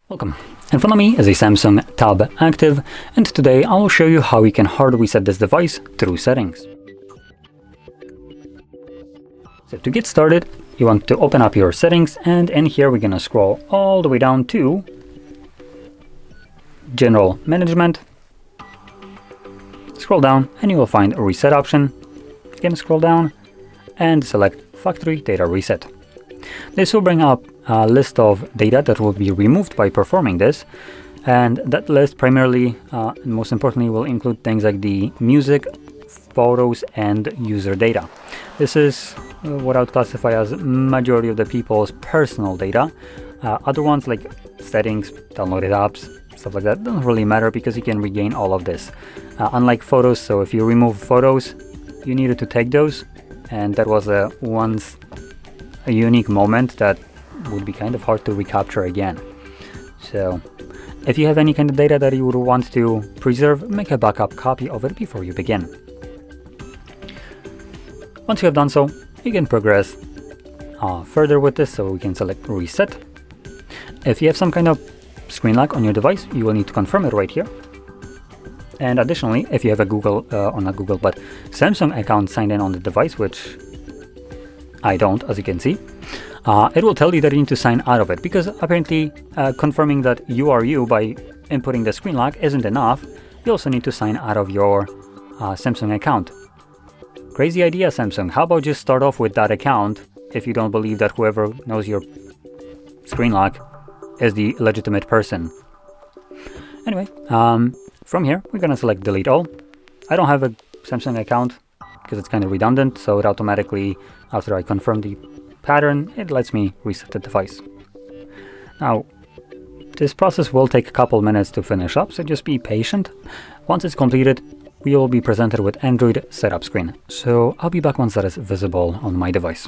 Welcome. In front of me is a Samsung Tab Active, and today I will show you how you can hard reset this device through settings. So to get started, you want to open up your settings, and in here we're gonna scroll all the way down to General Management. Scroll down and you will find a reset option. Again, scroll down and select Factory Data Reset. This will bring up a list of data that will be removed by performing this, and that list primarily and most importantly will include things like the music, photos, and user data. This is what I would classify as majority of the people's personal data. Other ones like settings, downloaded apps, stuff like that don't really matter because you can regain all of this. Unlike photos, so if you remove photos, you needed to take those, and that was once a unique moment that would be kind of hard to recapture again. So if you have any kind of data that you would want to preserve, make a backup copy of it before you begin. Once you have done so, you can progress further with this, so we can select Reset. If you have some kind of screen lock on your device, you will need to confirm it right here. And additionally, if you have a Samsung account signed in on the device, which I don't, as you can see, it will tell you that you need to sign out of it, because apparently confirming that you are you by inputting the screen lock isn't enough. You also need to sign out of your Samsung account. Crazy idea, Samsung. How about just start off with that account if you don't believe that whoever knows your screen lock is the legitimate person. Anyway, from here we're gonna select Delete All. I don't have a Samsung account because it's kind of redundant, so it automatically, after I confirm the pattern, it lets me reset the device. Now, this process will take a couple minutes to finish up, so just be patient. Once it's completed, we will be presented with Android setup screen. So I'll be back once that is visible on my device.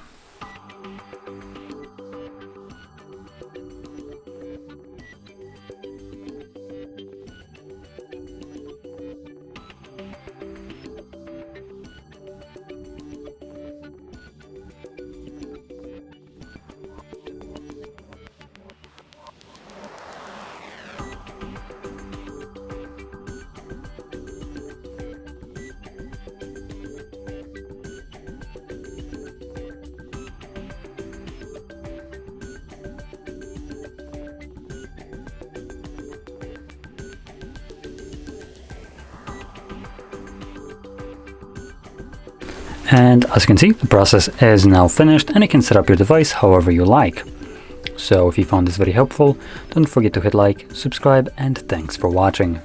And as you can see, the process is now finished, and you can set up your device however you like. So if you found this very helpful, don't forget to hit like, subscribe, and thanks for watching.